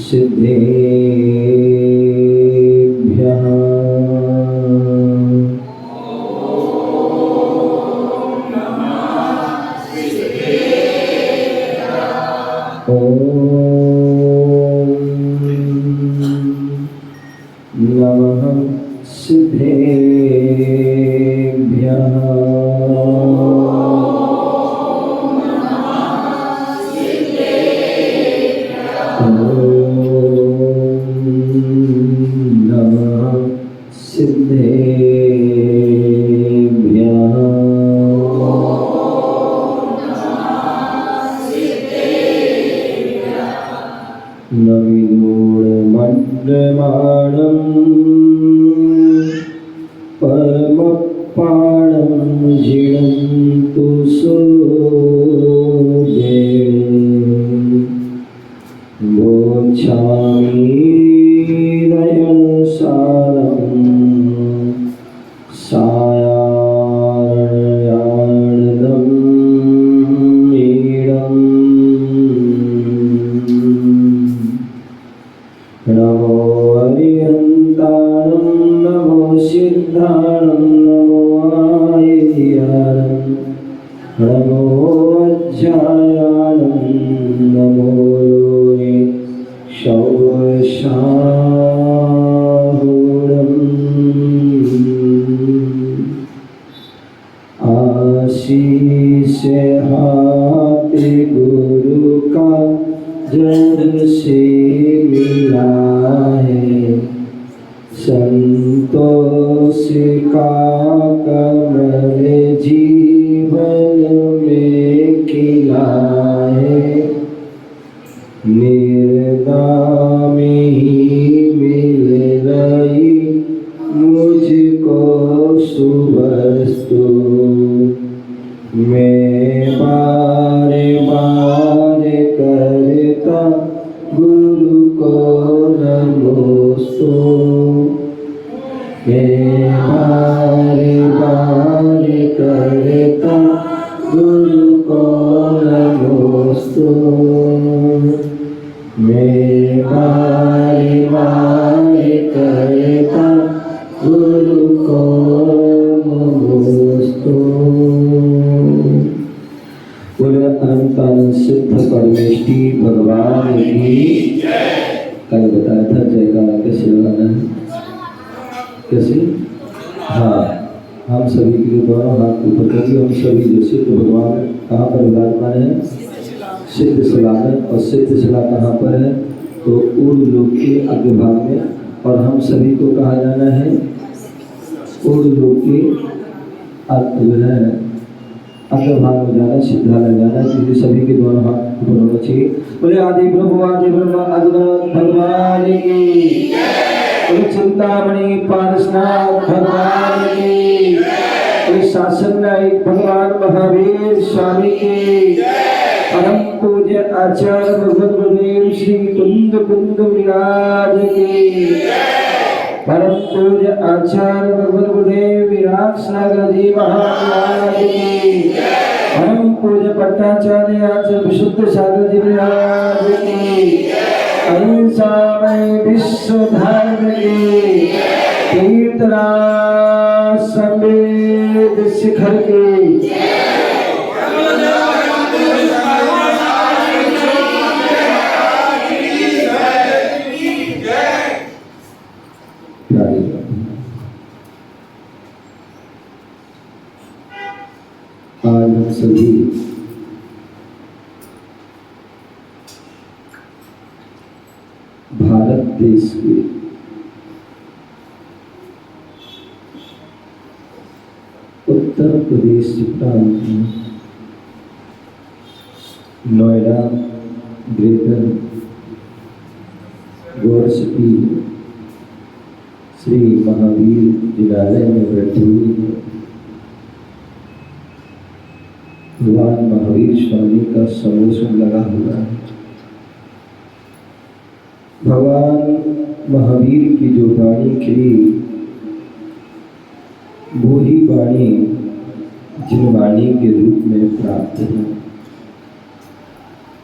सिद्धेभ्यः नमः सिद्धेभ्यः। नमः सिद्धेभ्यः। नविदूढमण्डमाणं परमपाणं जीणन्तु गोच्छामि नयनसारं सायार्याणदं मीडम्। नमो अरिहन्ताणं नमो सिद्धाणं नमो आयर्याणं नमो अज्जायाणं नमो योनि शौशाहुणम्। आशीष हाथी गुरु का जड़ से मिला है, संतोष का कमल जीवन में खिला है। निर्दाम ही मिल रही मुझको सुवस्तु, मैं बार बार करता गुरु को नमोस्तु। मैं बार बार करता गुरु को नमोस्तु। मैं बार बार करता गुरु को नमोस्तु। बोले अनंत सिद्ध परमेष्टि भगवान की जय। कल बताया था जयकारा कैसे लगाना है, कैसे? हाँ, हम सभी के लिए दोनों हाथ ऊपर करिए। हम सभी जो सिद्ध भगवान कहाँ पर विराजमान है? सिद्ध सलाकर। और सिद्ध सला कहाँ पर है? तो ऊर्ध्व लोक के अग्र भाग में। और हम सभी को कहाँ जाना है? ऊर्ध्व लोक के अग्र भाग में जाना, सिद्धालय जाना। इसलिए सभी के दोनों हाथ ऊपर होना चाहिए। बोले आदि प्रभु आदि ब्रह्म आदिनाथ भगवान की जय। चिंतामणि पारसनाथ भगवान की जय। शासन नायक भगवान महावीर स्वामी की जय। परम पूज्य आचार्य भगवत गुरुदेव श्री कुंद कुंद विराज की जय। परम पूज्य आचार्य भगवत गुरुदेव विराट सागर जी महाराज की जय। परम पूज्य पट्टाचार्य आचार्य विशुद्ध सागर जी महाराज की जय। अहिंसामय विश्व धर्म की तीर्थराज समेत शिखर की आज हम सभी भारत देश के उत्तर प्रदेश प्रांत में नोएडा ग्रेटर गौर सिटी श्री महावीर विद्यालय में बैठे हुए भगवान महावीर स्वामी का समोसन लगा हुआ है। भगवान महावीर की जो वाणी खिली वो ही वाणी जिनवाणी के रूप में प्राप्त है।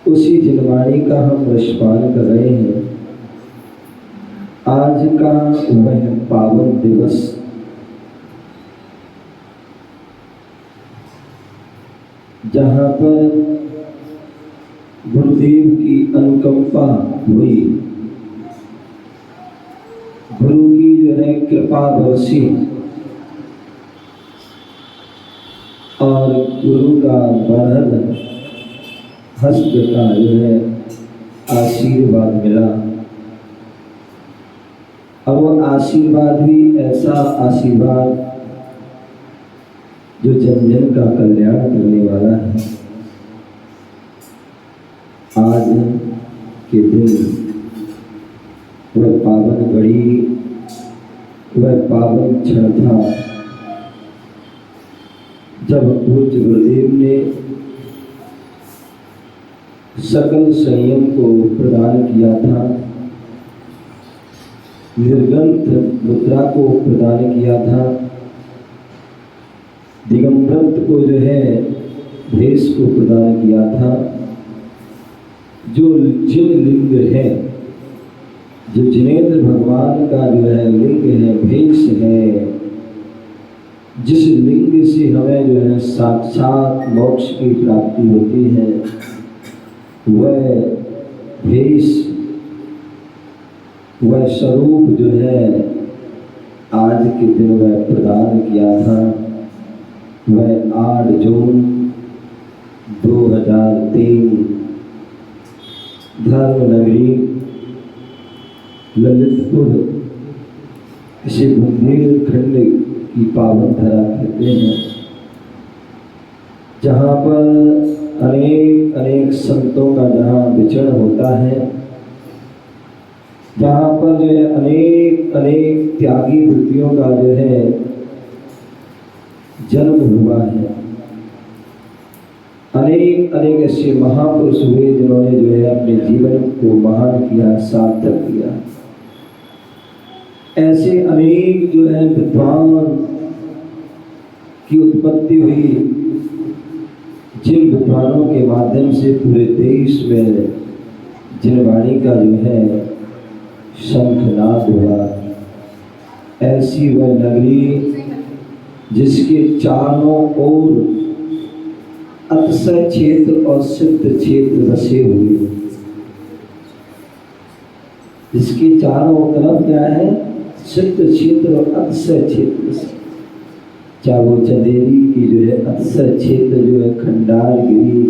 उसी जिनवाणी का हम रसपान कर रहे हैं। आज का वह पावन दिवस जहाँ पर गुरुदेव की अनुकंपा हुई, गुरु की जो है कृपा बरसी और गुरु का बढ़त हस्त का जो है आशीर्वाद मिला। अब वो आशीर्वाद भी ऐसा आशीर्वाद जो जन जन का कल्याण करने वाला है। आज के दिन वह पावन घड़ी, वह पावन क्षण था जब पूज्य गुरुदेव ने सकल संयम को प्रदान किया था, निर्गंथ मुद्रा को प्रदान किया था, दिगंबरत्व को जो है भेष को प्रदान किया था। जो जिन लिंग है, जो जिनेंद्र भगवान का जो है लिंग है, भेष है, जिस लिंग से हमें जो है साक्षात मोक्ष की प्राप्ति होती है, वह भेष, वह स्वरूप जो है आज के दिन वह प्रदान किया था। वह 8 जून 2003 धर्म नगरी ललितपुर, इसे बुंदेलखंड की पावन धरा कहते हैं, जहाँ पर अनेक अनेक संतों का जहाँ विचरण होता है, जहाँ पर जो है अनेक अनेक त्यागी वृत्तियों का जो है जन्म हुआ है। अनेक अनेक ऐसे महापुरुष हुए जिन्होंने जो है अपने जीवन को महान किया, सार्थक किया। ऐसे अनेक जो है विद्वान की उत्पत्ति हुई, जिन विद्वानों के माध्यम से पूरे देश में जिनवाणी का जो है शंखनाद हुआ। ऐसी वह नगरी जिसके चारों ओर अतिशय क्षेत्र और सिद्ध क्षेत्र बसे हुए, जिसके चारों तरफ क्या है, सिद्ध क्षेत्र और अतिशय क्षेत्र। चाहे वो चंदेरी की जो है अतिशय क्षेत्र जो है खंडारगिरी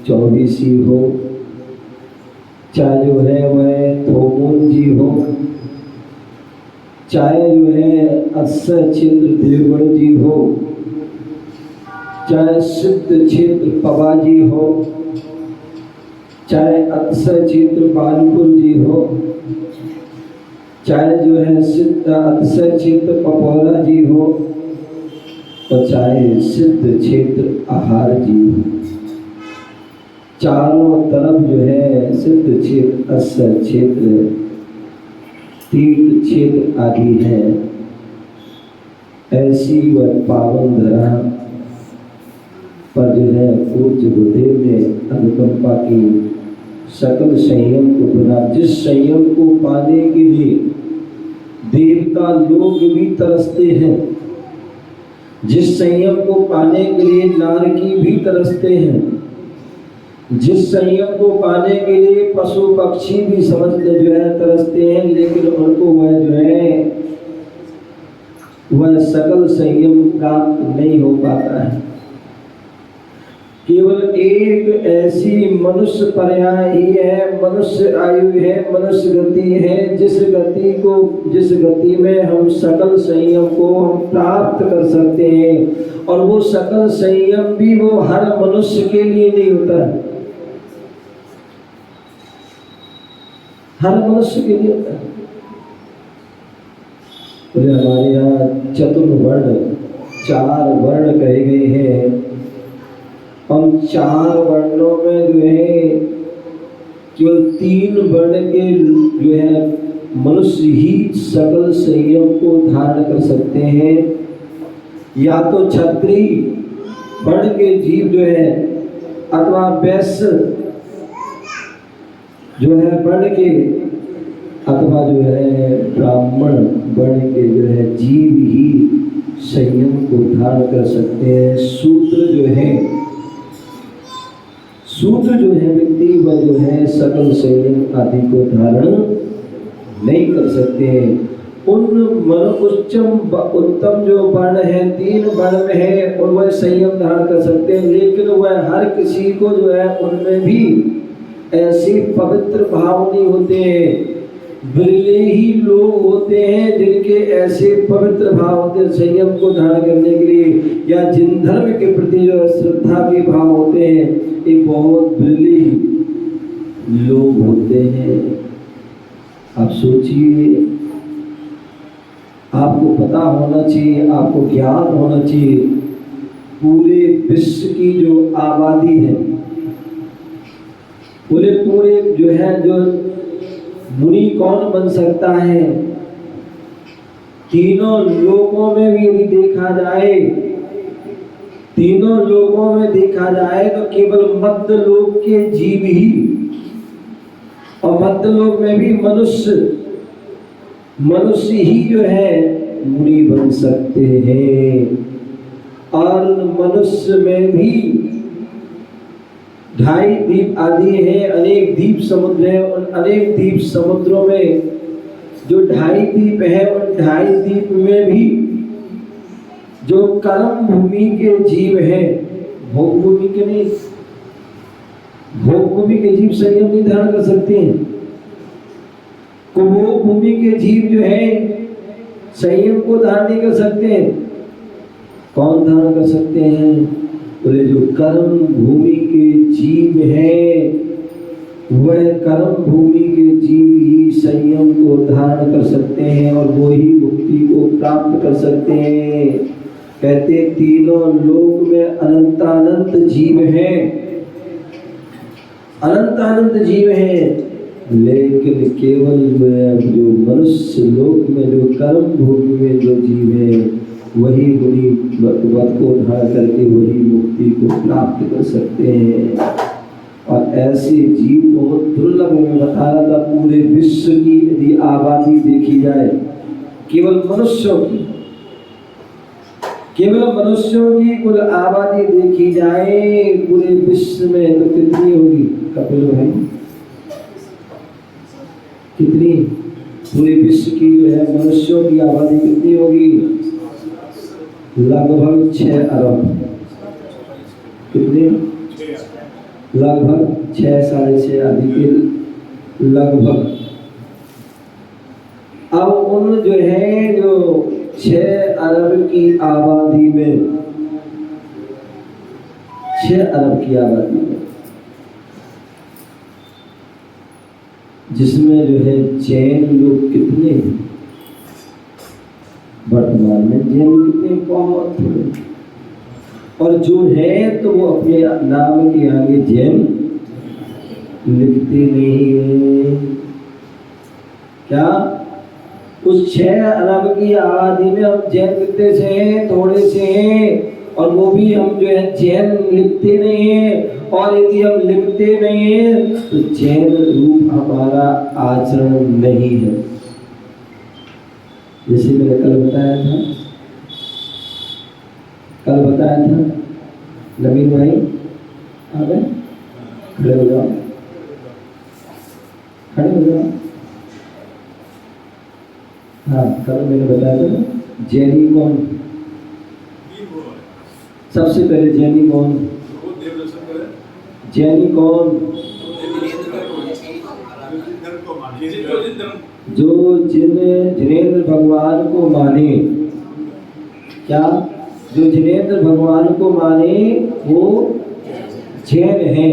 24 हो, चाहे जो है वह थोमुन जी हो, चाहे जो है अतिशय क्षेत्र देवगढ़ जी हो, चाहे सिद्ध क्षेत्र पवाजी हो, चाहे अतिशय क्षेत्र बालपुर जी हो, चाहे जो है सिद्ध अतिशय क्षेत्र पपौला जी हो, और चाहे सिद्ध क्षेत्र आहार जी हो। चारों तरफ जो है सिद्ध क्षेत्र, अतिशय क्षेत्र, तीर्थ क्षेत्र आदि है। ऐसी वह पावन धरा पर जो है पूज्य गुरुदेव ने अनुकंपा की, सकल संयम को बना, जिस संयम को पाने के लिए देवता लोग भी तरसते हैं, जिस संयम को पाने के लिए नारकी भी तरसते हैं, जिस संयम को पाने के लिए पशु पक्षी भी समझते जो है तरसते हैं, लेकिन उनको वह जो है वह सकल संयम प्राप्त नहीं हो पाता है। केवल एक ऐसी मनुष्य पर्याय ही है, मनुष्य आयु है, मनुष्य गति है, जिस गति में हम सकल संयम को हम प्राप्त कर सकते हैं। और वो सकल संयम भी वो हर मनुष्य के लिए नहीं होता है, हर मनुष्य के लिए होता है। तो हमारे यहाँ चतुर्वर्ण 4 वर्ण कहे गए हैं। हम 4 वर्णों में जो है केवल 3 वर्ण के जो है मनुष्य ही सकल संयम को धारण कर सकते हैं। या तो क्षत्रिय वर्ण के जीव जो है अथवा वैश्य जो है वर्ण के अथवा जो है ब्राह्मण वर्ण के जो है जीव ही संयम को धारण कर सकते हैं। शूद्र जो है व्यक्ति वह जो है सकल संयम आदि को धारण नहीं कर सकते हैं। उत्तम जो वर्ण है 3 वर्ण में है और वह संयम धारण कर सकते हैं, लेकिन वह हर किसी को जो है उनमें भी ऐसे पवित्र भाव नहीं होते हैं। बिरले ही लोग होते हैं जिनके ऐसे पवित्र भाव होते हैं संयम को धारण करने के लिए, या जिन धर्म के प्रति जो श्रद्धा के भाव होते हैं, ये बहुत बिरले लोग होते हैं। आप सोचिए, आपको पता होना चाहिए, आपको ज्ञान होना चाहिए, पूरे विश्व की जो आबादी है, पूरे जो है जो मुनि कौन बन सकता है? तीनों लोकों में भी यदि देखा जाए, तीनों लोकों में देखा जाए तो केवल मध्य लोक के जीव ही, और मध्य लोक में भी मनुष्य ही जो है मुनि बन सकते हैं। और मनुष्य में भी 2.5 द्वीप आदि है, अनेक द्वीप समुद्र है। उन अनेक द्वीप समुद्रों में जो 2.5 द्वीप है, उन 2.5 द्वीप में भी जो कर्म भूमि के जीव है, भोग भूमि के नहीं, भोग भूमि के जीव संयम नहीं धारण कर सकते हैं। कुभोग भूमि के जीव जो है संयम को धारण नहीं कर सकते हैं। कौन धारण कर सकते हैं? बोले जो कर्म भूमि के जीव है, वह कर्म भूमि के जीव ही संयम को धारण कर सकते हैं और वो ही मुक्ति को प्राप्त कर सकते हैं। कहते तीनों लोक में अनंतानंत जीव हैं, अनंतानंत जीव हैं, लेकिन केवल जो मनुष्य लोक में जो कर्म भूमि में जो जीव है, वही मुनि वत को धारण करके वही मुक्ति को प्राप्त कर सकते हैं। और ऐसे जीव बहुत दुर्लभ में बता रहा था। पूरे विश्व की यदि आबादी देखी जाए, केवल मनुष्यों की कुल आबादी देखी जाए पूरे विश्व में, तो कितनी होगी कपिल भाई? कितनी? पूरे विश्व की जो है मनुष्यों की आबादी कितनी होगी? लगभग 6 अरब। कितने? लगभग 6 साढ़े 6 आदि के लगभग। अब उन जो है जो 6 अरब की आबादी में, 6 अरब की आबादी में, जिसमें जो है जैन लोग कितने हैं? वर्तमान में जैन लोग कितने? बहुत थोड़े। और जो है तो वो अपने नाम के आगे जैन लिखते नहीं है। क्या उस 6 अरब की आबादी में हम जैन कितने से हैं? थोड़े से हैं। और वो भी हम जो है जैन लिखते नहीं हैं। और यदि हम लिखते नहीं हैं तो जैन रूप हमारा आचरण नहीं है। जैसे मैंने कल बताया था, नवीन भाई आ गए? खड़े हो जाओ। हाँ, कल मैंने बताया था जैनी कौन? सबसे पहले जैनी कौन? जैनी कौन? जो जिनेंद्र भगवान को माने। क्या? जो जिनेंद्र भगवान को माने वो जैन है।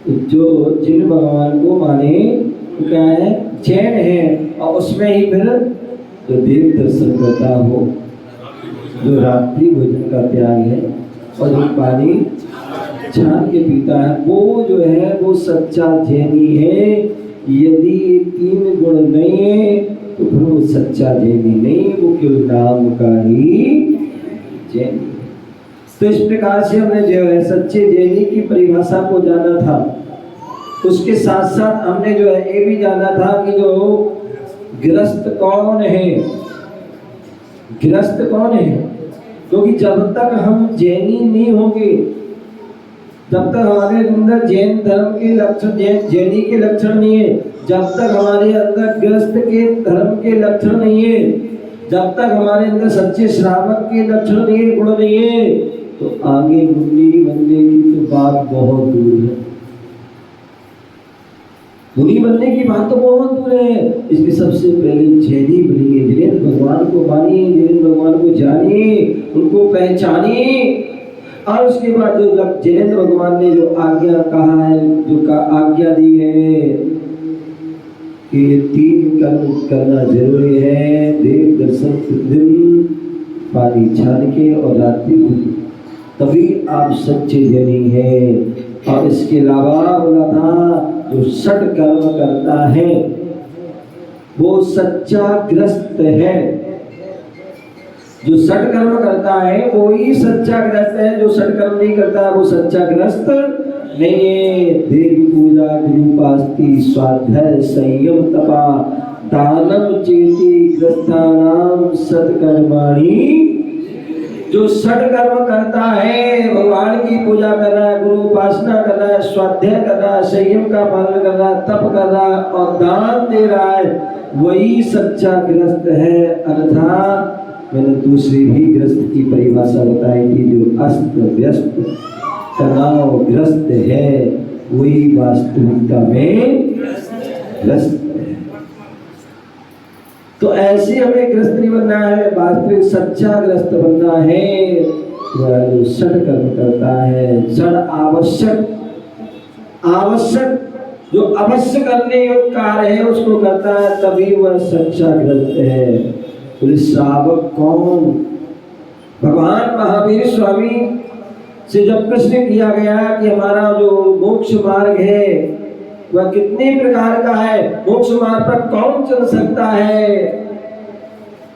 जो जिन भगवान को माने वो क्या है? जैन है। और उसमें ही फिर जो देव दर्शन करता हो, जो रात्रि भोजन का त्याग है और जो पानी छान के पीता है, वो जो है वो सच्चा जैनी है। यदि ये 3 गुण नहीं है तो फिर वो सच्चा जैनी नहीं, वो केवल नाम का ही जैनी। तो इस प्रकार से हमने जो है सच्चे जैनी की परिभाषा को जाना था। उसके साथ साथ हमने जो है ये भी जाना था कि जो गृहस्थ कौन है, गृहस्थ कौन है। क्योंकि जब तक हम जैनी नहीं होंगे, जब तक हमारे अंदर जैन धर्म के लक्षण, जैनी के लक्षण नहीं है, जब तक हमारे अंदर गृहस्थ के धर्म के लक्षण नहीं है, जब तक हमारे अंदर सच्चे श्रावक के लक्षण नहीं है, गुण नहीं है, तो आगे मुनि बनने की तो बात बहुत दूर है। मुनि बनने की बात तो बहुत दूर है। इसलिए सबसे पहले जैनी बनिए, जिनेंद्र भगवान को मानिए, जिनेंद्र भगवान को जानिए, उनको पहचानिए। और उसके बाद जो जिनेंद्र भगवान ने जो आज्ञा कहा है, जो आज्ञा दी है कि ये 3 कर्म करना जरूरी है, देव दर्शन प्रतिदिन, पानी छान के और रात्रि को, तभी आप सच्चे जैनी हैं। और इसके अलावा बोला था जो षट कर्म करता है वो सच्चा गृहस्थ है। जो षट कर्म करता है वो ही सच्चा गृहस्थ है, जो षट कर्म नहीं करता है वो सच्चा गृहस्थ नहीं है। देवी पूजा, गुरुपास्ति, स्वाध्याय, संयम, तपा, दानम चेति गृहस्थानाम सत्कर्माणि। जो षट कर्म करता है, भगवान की पूजा कर रहा है, गुरु उपासना कर रहा है, स्वाध्याय कर रहा है, संयम का पालन कर रहा है, तप कर रहा है और दान दे रहा है, वही सच्चा गृहस्थ है। अर्थात मैंने दूसरी भी गृहस्थ की परिभाषा बताई थी, जो अस्त व्यस्त तनावग्रस्त है वही वास्तविकता में ग्रस्त है। तो ऐसे हमें ग्रस्त नहीं बनना है, वास्तविक सच्चा ग्रस्त बनना है। जो षट कर्म करता है, षड आवश्यक जो अवश्य करने योग्य कार्य है उसको करता है, तभी वह सच्चा ग्रस्त है। तो श्रावक कौन? भगवान महावीर स्वामी से जब प्रश्न किया गया कि हमारा जो मोक्ष मार्ग है वह कितने प्रकार का है, मोक्ष मार्ग पर कौन चल सकता है,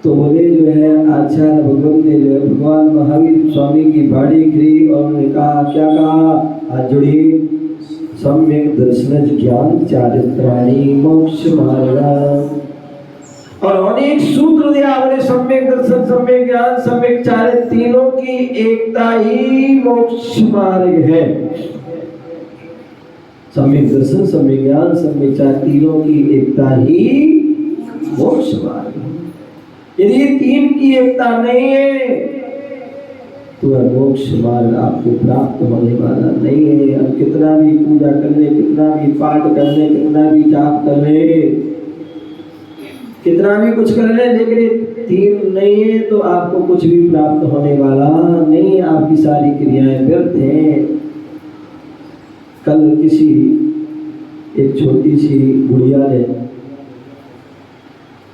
तो बोले जो है आचार्य भगवान ने जो है भगवान महावीर स्वामी की बाड़ी गिरी और उन्होंने कहा, क्या कहा? आज जुड़िए, सम्यक दर्शन ज्ञान चारित्राणि मोक्ष मार्ग। और अनेक सूत्र दिया, बोले सम्यक दर्शन, सम्यक ज्ञान, सम्यक चारित्र, तीनों की एकता ही मोक्ष मार्ग है। सम्यक दर्शन, सम्यक ज्ञान, सम्यक चारित्र, तीनों की एकता ही मोक्ष मार्ग है। यदि 3 की एकता नहीं है तो वह मोक्ष मार्ग आपको प्राप्त होने वाला नहीं है। अब कितना भी पूजा कर ले, कितना भी पाठ कर ले, कितना भी जाप कर ले, कितना भी कुछ कर ले, लेकिन 3 नहीं है तो आपको कुछ भी प्राप्त होने वाला नहीं। आपकी सारी क्रियाएं व्यर्थ हैं। कल किसी एक छोटी सी गुड़िया ने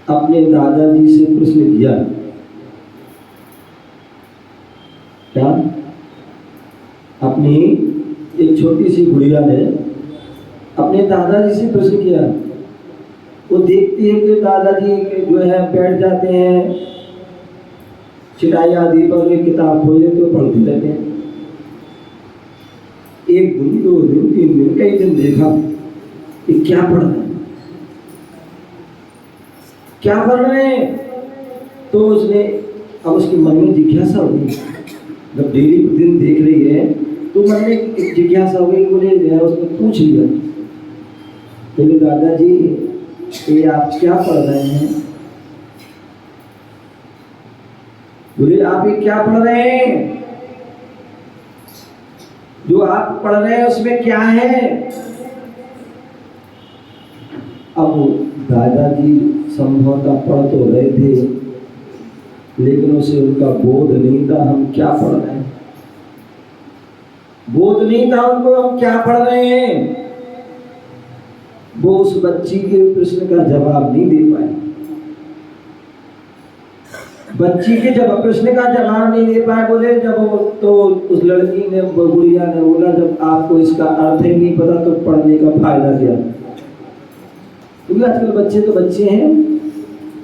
अपने दादाजी से प्रश्न किया, क्या? अपनी एक छोटी सी गुड़िया ने अपने दादाजी से प्रश्न किया। वो देखती है कि दादाजी जो है बैठ जाते हैं चिटाई आदि पर, एक किताब खोल लेते तो पढ़ते रहते हैं। 1 दिन, 2 दिन, 3 दिन, कई दिन देखा कि क्या पढ़ रहे हैं, क्या पढ़ रहे हैं। तो उसने, अब उसके मन में जिज्ञासा हो गई, जब डेली दिन देख रही है तो मन में एक जिज्ञासा हो गई। बोले उसने पूछ लिया, बोले दादाजी ये आप क्या पढ़ रहे हैं? बोले आप ये क्या पढ़ रहे हैं? जो आप पढ़ रहे हैं उसमें क्या है? अब दादाजी संभवतः पढ़ तो रहे थे, लेकिन उसे उनका बोध नहीं था हम क्या पढ़ रहे हैं। बोध नहीं था उनको हम क्या पढ़ रहे हैं। वो उस बच्ची के प्रश्न का जवाब नहीं दे पाए। बच्ची के जब प्रश्न का जवाब नहीं दे पाए, बोले जब तो उस लड़की ने, गुड़िया ने बोला, जब आपको इसका अर्थ ही नहीं पता तो पढ़ने का फायदा क्या? क्योंकि आजकल बच्चे तो बच्चे हैं,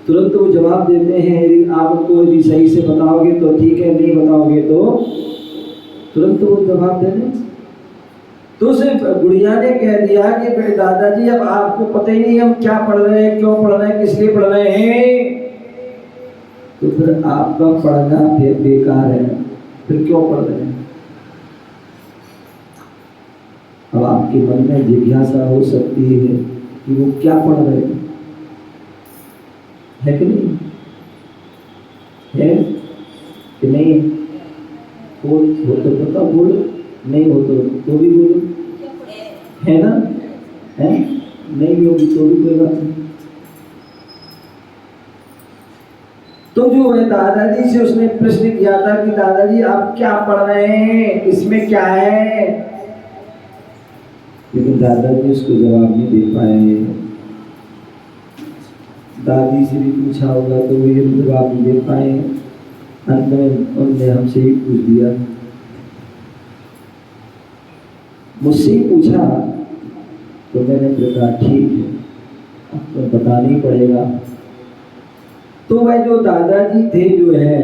तुरंत वो जवाब देते हैं। यदि आप उनको यदि सही से बताओगे तो ठीक है, नहीं बताओगे तो तुरंत वो जवाब दे दें। तो सिर्फ गुड़िया ने कह दिया कि बेटे दादाजी अब आपको पता ही नहीं हम क्या पढ़ रहे हैं, क्यों पढ़ रहे हैं, किस लिए पढ़ रहे हैं, तो फिर आपका पढ़ना फिर बेकार है, फिर क्यों पढ़ रहे हैं। अब आपके मन में जिज्ञासा हो सकती है कि वो क्या पढ़ रहे हैं, है कि नहीं, है कि नहीं, हो तो पता बोलो, नहीं हो तो भी बोलो, है ना, है नहीं भी होगी तो भी कोई बात नहीं। तो जो है दादाजी से उसने प्रश्न किया था कि दादाजी आप क्या पढ़ रहे हैं, इसमें क्या है, लेकिन दादाजी उसको जवाब नहीं दे पाए। दादी से भी पूछा होगा तो वो ये जवाब नहीं दे पाए। अंत में उन्होंने हमसे ही पूछ दिया, मुझसे ही पूछा, तो मैंने कहा ठीक है आपको तो बताना ही पड़ेगा। तो वह जो दादाजी थे जो है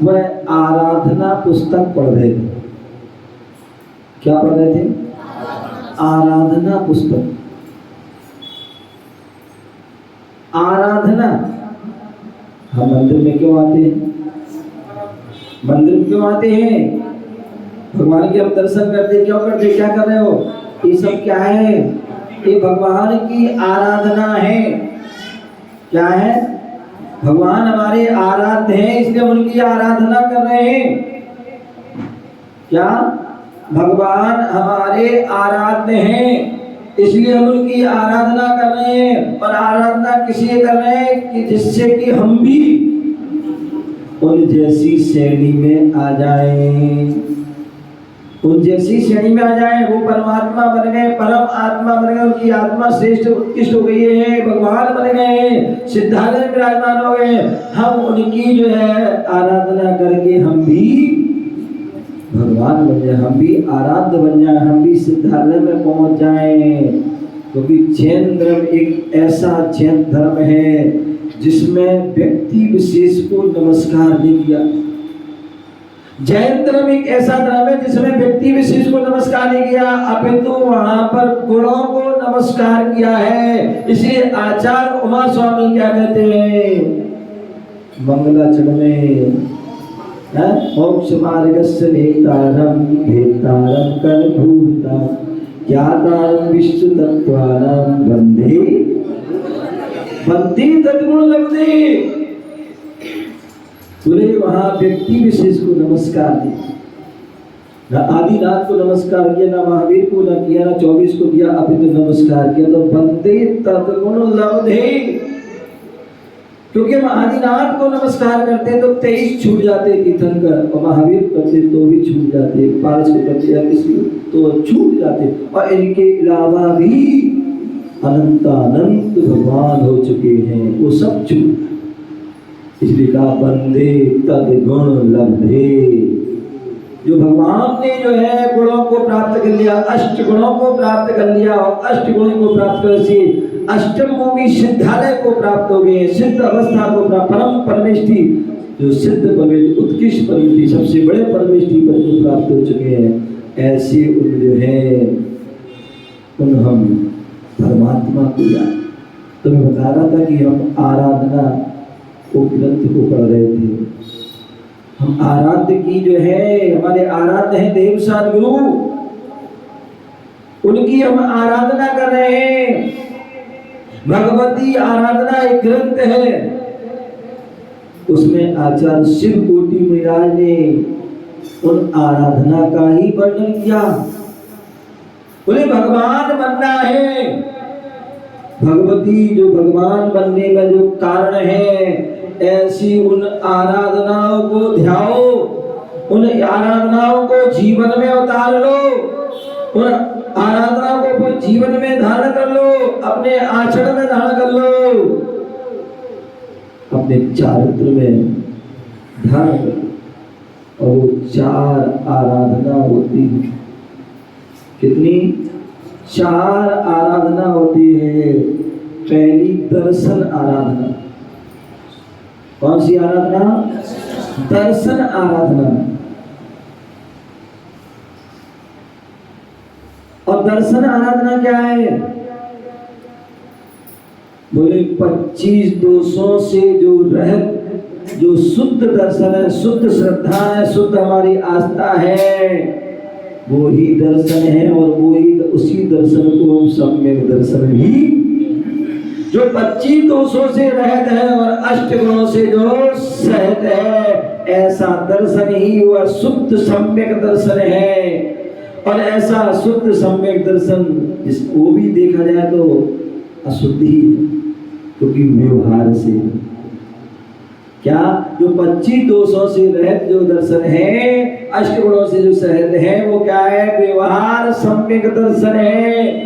वह आराधना पुस्तक पढ़ रहे थे। क्या पढ़ रहे थे? आराधना पुस्तक। आराधना, हम मंदिर में क्यों आते हैं? मंदिर में क्यों आते हैं? भगवान के हम दर्शन करते, क्यों करते, क्या कर रहे हो? ये सब क्या है? ये भगवान की आराधना है। क्या है? भगवान हमारे आराध्य हैं, इसलिए उनकी आराधना कर रहे हैं। क्या? भगवान हमारे आराध्य हैं, इसलिए हम उनकी आराधना कर रहे हैं। और आराधना किसी कर रहे हैं कि जिससे कि हम भी उन जैसी श्रेणी में आ जाएं, उन जैसी श्रेणी में आ जाए। वो परमात्मा बन गए, परम आत्मा बन गए, उनकी आत्मा श्रेष्ठ उत्कृष्ट हो गई है, भगवान बन गए, सिद्धालय में विराजमान हो गए। हम उनकी जो है आराधना करके हम भी भगवान बन जाए, हम भी आराध्य बन जाए, हम भी सिद्धालय में पहुंच जाए। क्योंकि जैन धर्म एक ऐसा जैन धर्म है जिसमें व्यक्ति विशेष को नमस्कार नहीं किया। जैन धर्म एक ऐसा धर्म है जिसमें व्यक्ति विशेष को नमस्कार नहीं किया, अपितु वहां पर गुणों को नमस्कार किया है। इसलिए आचार्य उमा स्वामी क्या कहते हैं मंगलाचरण में, मोक्ष मार्गस्य नेतारम भेतारम कर्मभूता ज्ञातारम विश्व तत्वानां वंदे वंदे तद्गुण लब्धे। बोले वहां व्यक्ति विशेष को नमस्कार दिया, ना आदिनाथ को नमस्कार किया, ना महावीर को ना किया, ना 24 को किया, अभी तो नमस्कार किया। तो वंदे तद्गुण लब्धे। क्योंकि हम आदिनाथ को नमस्कार करते तो 23 छूट जाते तीर्थंकर, और महावीर करते तो भी छूट जाते, पारस को करते या किसी तो छूट जाते। और इनके अलावा भी अनंत भगवान हो चुके हैं, वो सब छूट। इसलिए कहा वंदे तद्गुण लब्धे। जो भगवान ने जो है गुणों को प्राप्त कर लिया, अष्ट गुणों को प्राप्त कर लिया, और अष्ट गुणों को प्राप्त कर से अष्टम भूमि सिद्धालय को प्राप्त हो गए, सिद्ध अवस्था को प्राप्त, परम परमेष्ठी जो सिद्ध पवित्र उत्कृष्ट पवित्र सबसे बड़े परमेष्ठी पद को प्राप्त हो चुके हैं। ऐसे उन जो है उन हम परमात्मा को जान। तो मैं बता रहा था कि हम आराधना को ग्रंथ को पढ़ रहे थे। हम आराध्य की जो है, हमारे आराध्य हैं देव सद्गुरु, उनकी हम आराधना कर रहे हैं। भगवती आराधना एक ग्रंथ है, उसमें आचार्य शिव कोटि महाराज ने उन आराधना का ही वर्णन किया। बोले भगवान बनना है, भगवती जो भगवान बनने में जो कारण है, ऐसी उन आराधनाओं को ध्याओ, उन आराधनाओं को जीवन में उतार लो, उन आराधनाओं को जीवन में धारण कर लो, अपने आचरण में धारण कर लो, अपने चारित्र में धारण कर लो। और वो 4 आराधना होती है। कितनी? 4 आराधना होती है। पहली दर्शन आराधना। कौन सी आराधना? दर्शन आराधना। दर्शन आराधना क्या है? बोले 25 दोषों से जो रहित, जो शुद्ध दर्शन है, शुद्ध श्रद्धा है, शुद्ध हमारी आस्था है, वो ही दर्शन है। और वो ही उसी दर्शन को हम सम्यक दर्शन भी, जो 25 दोषों से रहित है और अष्ट गुणों से जो सहित है, ऐसा दर्शन ही वह शुद्ध सम्यक दर्शन है। और ऐसा शुद्ध सम्यक दर्शन इसको भी देखा जाए तो अशुद्धि, क्योंकि व्यवहार से क्या, जो 25 दोषों से रहित जो दर्शन है, अष्ट गुणों से जो सहित है, वो क्या है? व्यवहार सम्यक दर्शन है।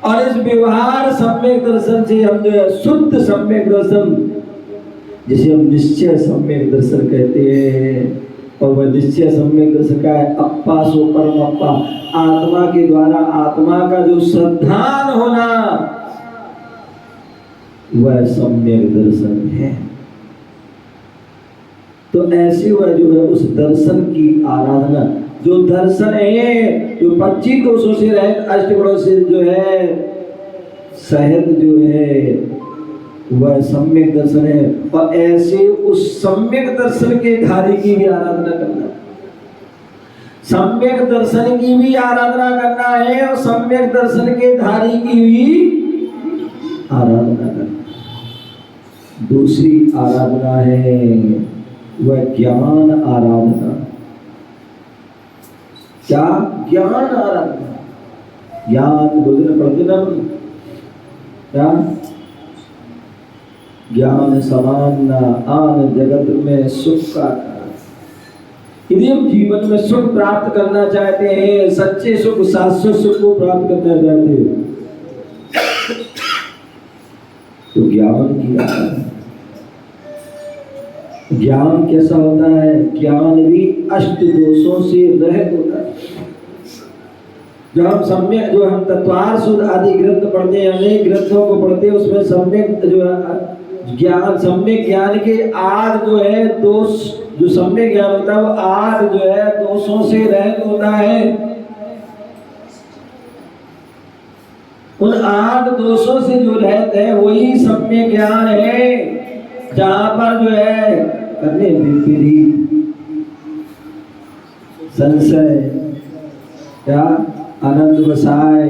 और इस व्यवहार सम्यक दर्शन से हम जो है शुद्ध सम्यक दर्शन, जिसे हम निश्चय सम्यक दर्शन कहते हैं, और वह निश्चय सम्यक दर्शन का है अप्पा सो परम अप्पा, आत्मा के द्वारा आत्मा का जो श्रद्धान होना, वह सम्यक दर्शन है। तो ऐसे वह जो है उस दर्शन की आराधना, जो दर्शन है, जो 25 दोषों से रहित, अष्ट गुणों से जो है सहित जो है, वह सम्यक दर्शन है। और ऐसे उस सम्यक दर्शन के धारी की भी आराधना करना, सम्यक दर्शन की भी आराधना करना है, और सम्यक दर्शन के धारी की भी आराधना करना। दूसरी आराधना है वह ज्ञान आराधना। क्या? ज्ञान आराधना। ज्ञान बोलने पड़ते ना, क्या? ज्ञान समान न आन जगत में सुख का कारण। यदि हम जीवन में सुख प्राप्त करना चाहते हैं, सच्चे सुख, शाश्वत सुख को प्राप्त करना चाहते हैं, तो ज्ञान की आराधना। ज्ञान कैसा होता है? ज्ञान भी अष्ट दोषों से रहित होता है। जो हम सम्यक, जो हम तत्वार शुद्ध आदि ग्रंथ पढ़ते हैं, अनेक ग्रंथों को पढ़ते हैं, उसमें सम्यक जो है ज्ञान, सम्यक ज्ञान के आठ जो है दोष, जो सम्यक ज्ञान होता है वो 8 जो है दोषों से रहित होता है। उन 8 दोषों से जो रहित है वही सम्यक ज्ञान है, जहां पर जो है करने विपरीत, संशय, क्या, आनंद वसाय,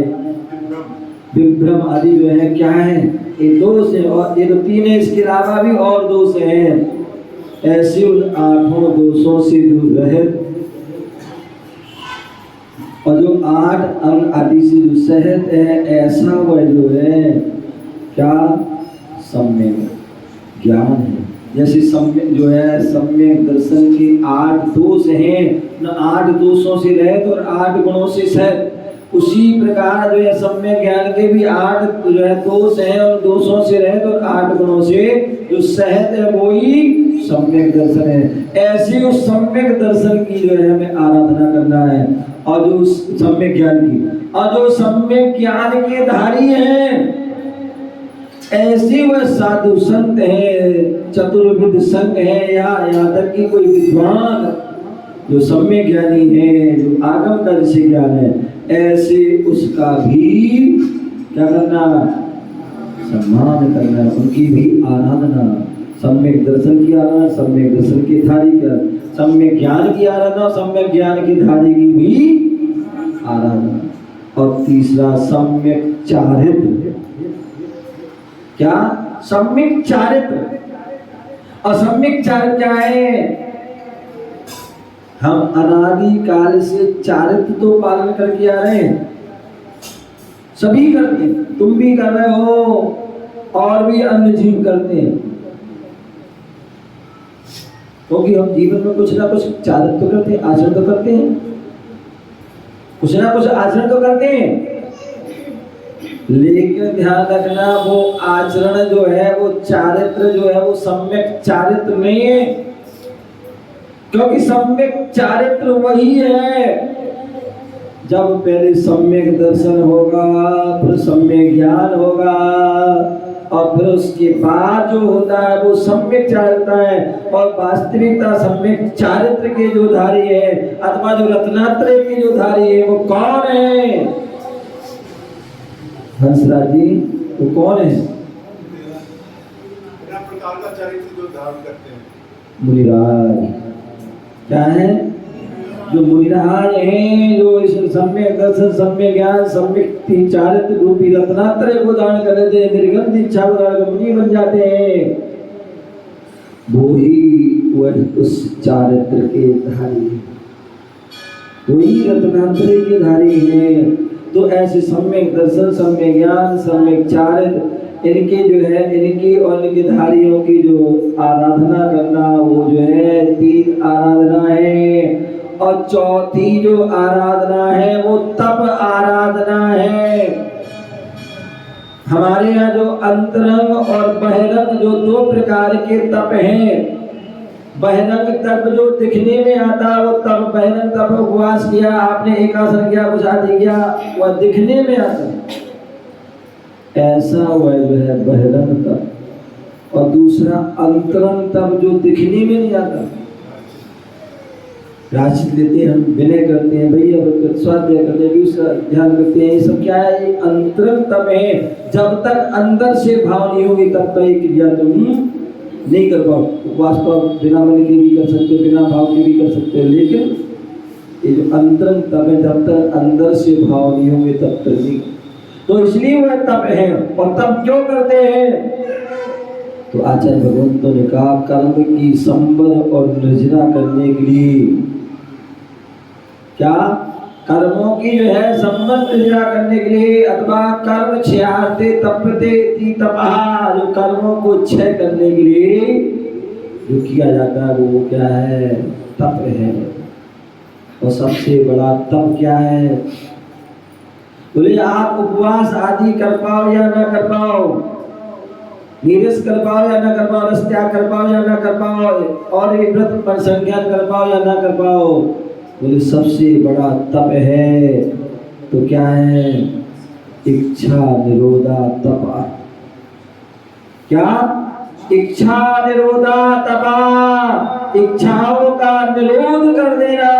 विभ्रम आदि जो है क्या है? ये दोष है। और ये तो 3 है, इसके अलावा भी और दोष हैं। ऐसे उन 8 दोषों से जो रहित, और जो 8 अंग आदि से जो सहित है, ऐसा वह जो है क्या? सम्यक ज्ञान है। जैसे सम्यक जो है, सम्यक दर्शन के 8 दोष हैं, न 8 दोषों से रहित और 8 गुणों से सहित, उसी प्रकार जो है सम्यक ज्ञान के भी 8 जो है दोष हैं, और दोषों से रहित और 8 गुणों से जो सहित है, वो ही सम्यक दर्शन है। ऐसे उस सम्यक दर्शन की जो है हमें आराधना करना है, और जो सम्यक ज्ञान की, और जो सम्यक ज्ञान के धारी हैं, ऐसे वह साधु संत है, चतुर्विध संघ है, या यहाँ तक कि कोई विद्वान जो सम्यक ज्ञानी है, जो आगम का जिसे ज्ञान है, ऐसे उसका भी क्या करना? सम्मान करना, उनकी भी आराधना, सम्यक दर्शन की आराधना, सम्यक दर्शन की धारी का, सम्यक ज्ञान की आराधना, सम्यक ज्ञान की धारी की भी आराधना। और तीसरा सम्यक चारित्र। क्या? सम्यक चारित्र। और सम्यक चारित्र क्या है? हम अनादि काल से चारित्र तो पालन करके आ रहे हैं, सभी करते हैं, तुम भी कर रहे हो, और भी अन्य जीव करते हैं, क्योंकि हम जीवन में कुछ ना कुछ चारित्र तो करते हैं, आचरण तो करते हैं, कुछ ना कुछ आचरण तो करते हैं। लेकिन ध्यान रखना, वो आचरण जो है, वो चारित्र जो है, वो सम्यक चारित्र नहीं है, क्योंकि सम्यक चारित्र वही है जब पहले सम्यक दर्शन होगा, फिर सम्यक ज्ञान होगा, और फिर उसके बाद जो होता है वो सम्यक चारित्र है। और वास्तविकता सम्यक चारित्र के जो धारी है अथवा जो रत्नात्रय के जो धारी है वो कौन है? हंसराज जी, वो कौन है? प्रकार का चरित्र जो धारण करते हैं मुनिराज। क्या है? जो मुनिराज हैं, जो इस सम्यक दर्शन, सम्यक ज्ञान, सम्यक चारित्र रूपी रत्नात्रय को धारण कर लेते हैं, निर्गंध इच्छा को धारण कर मुनि बन जाते हैं, वो ही वह उस चारित्र के धारी है, वही रत्नात्रय के धारी है। तो ऐसे सम्यक दर्शन, सम्यक ज्ञान, सम्यक चारित्र, इनके जो है, इनकी और इनके धारियों की जो आराधना करना, वो जो है 3 आराधना है। और चौथी जो आराधना है वो तप आराधना है। हमारे यहाँ जो अंतरंग और बहिरंग जो 2 प्रकार के तप हैं। बहिरंग तप जो दिखने में आता है वो तप, बहिरंग तप उपवास किया आपने, एकासन किया, कुछ आदि किया, वह दिखने में आता है, ऐसा वह जो है बहिरंग तप। और दूसरा अंतरंग तप जो दिखने में नहीं आता। राशि लेते हैं हम, विनय करते हैं, भैया स्वाध्याय करते हैं, दूसरा ध्यान करते हैं, ये सब क्या है? ये अंतरंग तप है। जब तक अंदर से भाव नहीं होगी तब तक ये क्रिया तुम नहीं कर पाओ। उपवास तो बिना मन के भी कर सकते हो, बिना भाव के भी कर सकते हो, लेकिन ये जो अंतरंग तप है जब तक अंदर से भाव नहीं होंगे तब तक नहीं। तो इसलिए वह तप है। और तप क्यों करते हैं? तो आचार्य भगवंतों ने कहा कर्म की संबर और निर्जना करने के लिए। क्या? कर्मों की जो है संबंध निर्जना करने के लिए, अथवा कर्म क्षयार्थे तपते इति तपः, जो कर्मों को क्षय करने के लिए जो किया जाता है वो क्या है? तप है। और सबसे बड़ा तप क्या है? बोले आप उपवास आदि कर पाओ या ना कर पाओ, नीरस कर पाओ या ना कर पाओ, रस त्याग कर पाओ या ना कर पाओ, और व्रत पर संज्ञान कर पाओ या ना कर पाओ, बोले सबसे बड़ा तप है तो क्या है? इच्छा निरोधा तपा। क्या? इच्छा निरोधा तपा, इच्छाओं का निरोध कर देना,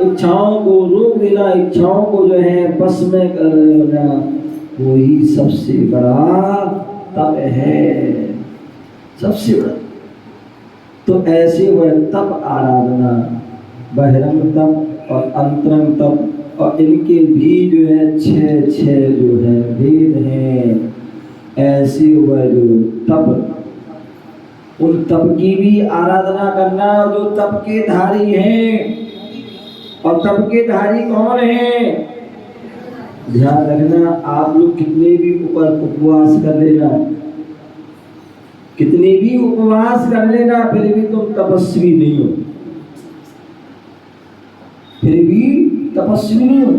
इच्छाओं को रोक देना, इच्छाओं को जो है बस में कर देना, वही सबसे बड़ा तप है, सबसे बड़ा। तो ऐसे वह तप आराधना, बहिरंग तप और अंतरंग तप, और इनके भी जो है 6 जो है भेद हैं। ऐसे वह जो तप, उन तप की भी आराधना करना जो तप के धारी हैं। और तप के धारी कौन है? ध्यान रखना, आप लोग कितने भी उपवास कर लेना, कितने भी उपवास कर लेना, फिर भी तुम तपस्वी नहीं हो, फिर भी तपस्वी नहीं हो।